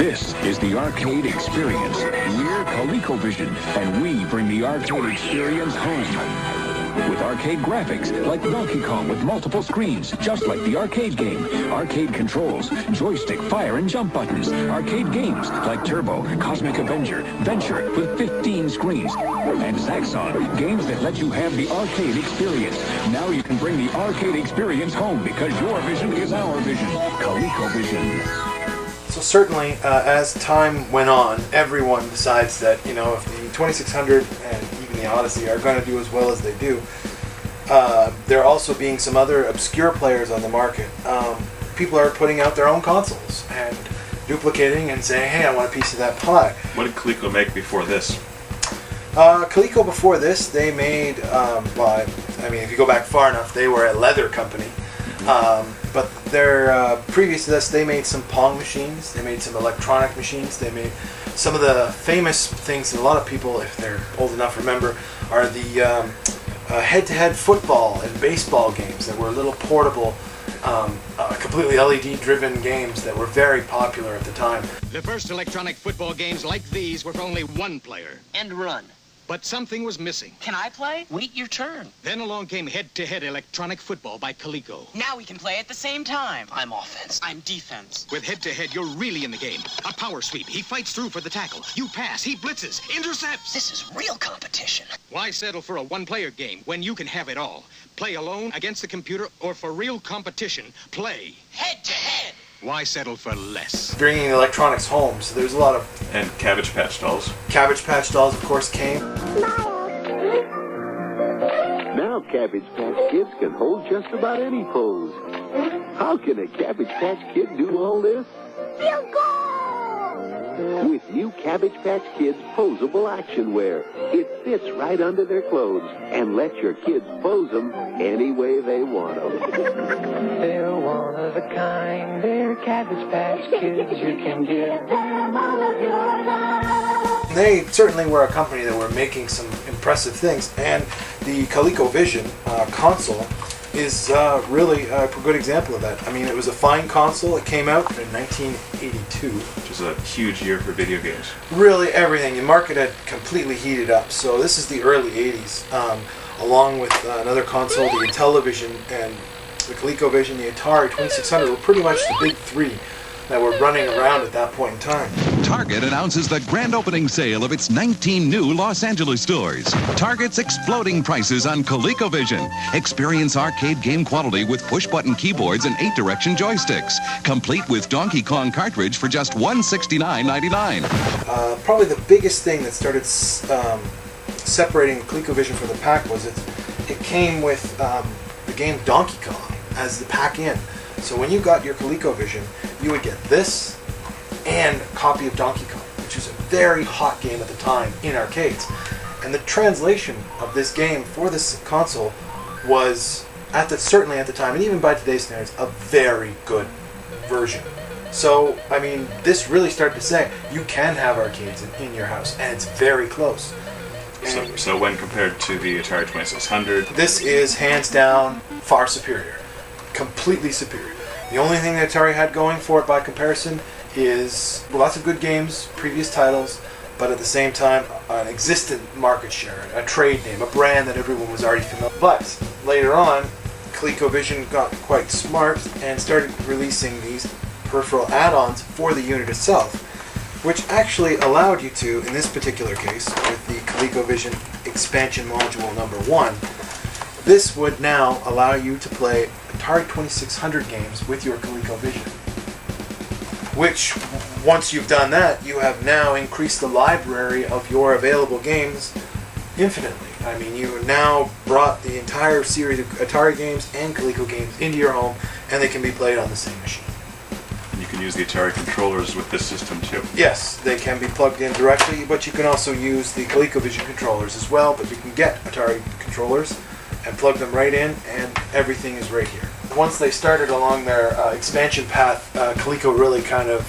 This is the arcade experience. We're Colecovision, and we bring the arcade experience home. With arcade graphics, like Donkey Kong with multiple screens, just like the arcade game. Arcade controls, joystick, fire, and jump buttons. Arcade games, like Turbo, Cosmic Avenger, Venture, with 15 screens. And Zaxxon, games that let you have the arcade experience. Now you can bring the arcade experience home, because your vision is our vision. Colecovision. So certainly, as time went on, everyone decides that, if the 2600 and even the Odyssey are going to do as well as they do, there are also being some other obscure players on the market. People are putting out their own consoles and duplicating and saying, hey, I want a piece of that pie. What did Coleco make before this? Coleco before this, they made, if you go back far enough, they were a leather company. But previous to this, they made some Pong machines, they made some electronic machines, they made some of the famous things that a lot of people, if they're old enough, remember, are the head-to-head football and baseball games that were little portable, completely LED-driven games that were very popular at the time. The first electronic football games like these were for only one player. And run. But something was missing. Can I play? Wait your turn. Then along came head-to-head electronic football by Coleco. Now we can play at the same time. I'm offense. I'm defense. With head-to-head, you're really in the game. A power sweep. He fights through for the tackle. You pass. He blitzes. Intercepts. This is real competition. Why settle for a one-player game when you can have it all? Play alone, against the computer, or for real competition, play head-to-head. Why settle for less? Bringing electronics home, so there's a lot of... And Cabbage Patch Dolls. Cabbage Patch Dolls, of course, came. Now Cabbage Patch Kids can hold just about any pose. How can a Cabbage Patch Kid do all this? Field goal! With new Cabbage Patch Kids posable action wear. It fits right under their clothes and lets your kids pose them any way they want them. They're one of a kind. They're Cabbage Patch Kids. You can give them all of your love. They certainly were a company that were making some impressive things, and the ColecoVision console is really a good example of that. I mean, it was a fine console. It came out in 1982. Which is a huge year for video games. Really everything. The market had completely heated up. So this is the early 80s, along with another console, the Intellivision and the ColecoVision, the Atari 2600 were pretty much the big three that were running around at that point in time. Target announces the grand opening sale of its 19 new Los Angeles stores. Target's exploding prices on ColecoVision. Experience arcade game quality with push-button keyboards and 8-direction joysticks. Complete with Donkey Kong cartridge for just $169.99. Probably the biggest thing that started separating ColecoVision from the pack was it came with the game Donkey Kong as the pack-in. So when you got your ColecoVision, you would get this and a copy of Donkey Kong, which was a very hot game at the time in arcades. And the translation of this game for this console was, certainly at the time, and even by today's standards, a very good version. So, I mean, this really started to say, you can have arcades in your house, and it's very close. So when compared to the Atari 2600... This is, hands down, far superior. Completely superior. The only thing that Atari had going for it by comparison is lots of good games, previous titles, but at the same time an existent market share, a trade name, a brand that everyone was already familiar with. But later on, ColecoVision got quite smart and started releasing these peripheral add-ons for the unit itself, which actually allowed you to, in this particular case, with the ColecoVision expansion module number 1, this would now allow you to play Atari 2600 games with your ColecoVision. Which, once you've done that, you have now increased the library of your available games infinitely. I mean, you now brought the entire series of Atari games and Coleco games into your home, and they can be played on the same machine. You can use the Atari controllers with this system too. Yes, they can be plugged in directly, but you can also use the ColecoVision controllers as well, but you can get Atari controllers and plug them right in, and everything is right here. Once they started along their expansion path, Coleco really kind of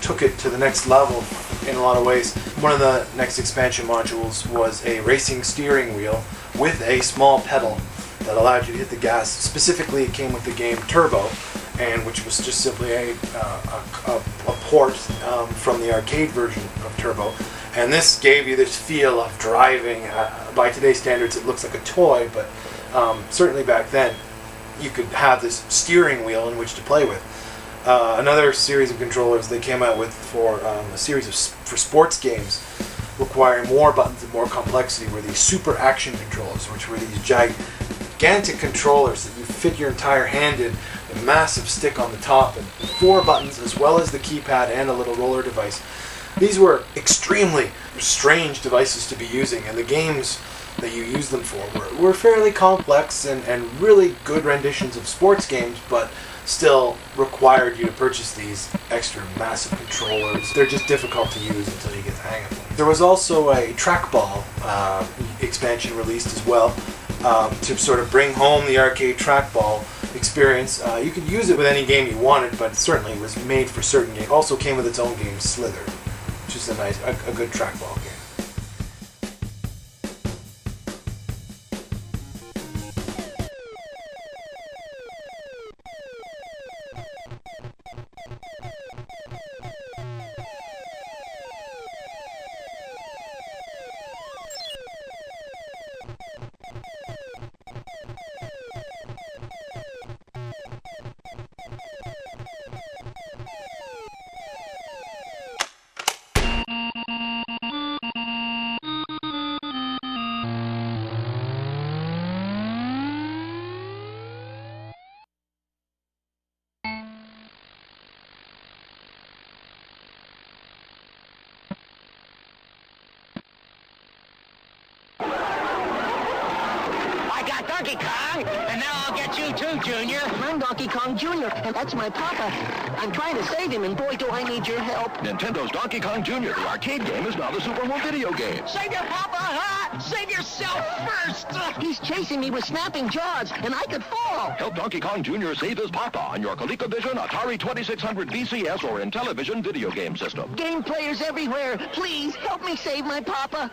took it to the next level in a lot of ways. One of the next expansion modules was a racing steering wheel with a small pedal that allowed you to hit the gas. Specifically, it came with the game Turbo, and which was just simply a port from the arcade version of Turbo. And this gave you this feel of driving. By today's standards, it looks like a toy, but certainly back then, you could have this steering wheel in which to play with. Another series of controllers they came out with for a series of for sports games requiring more buttons and more complexity were these super action controllers, which were these gigantic controllers that you fit your entire hand in, a massive stick on the top, and 4 buttons as well as the keypad and a little roller device. These were extremely strange devices to be using, and the games that you use them for were fairly complex and really good renditions of sports games, but still required you to purchase these extra massive controllers. They're just difficult to use until you get the hang of them. There was also a trackball expansion released as well to sort of bring home the arcade trackball experience. You could use it with any game you wanted, but certainly was made for certain games. Also came with its own game, Slither, which is a good trackball game. Donkey Kong, and now I'll get you too, Junior. I'm Donkey Kong Jr., and that's my papa. I'm trying to save him, and boy, do I need your help. Nintendo's Donkey Kong Jr., the arcade game, is now the Super Home video game. Save your papa, huh? Save yourself first! He's chasing me with snapping jaws, and I could fall. Help Donkey Kong Jr. save his papa on your Colecovision, Atari 2600 VCS, or Intellivision video game system. Game players everywhere, please help me save my papa.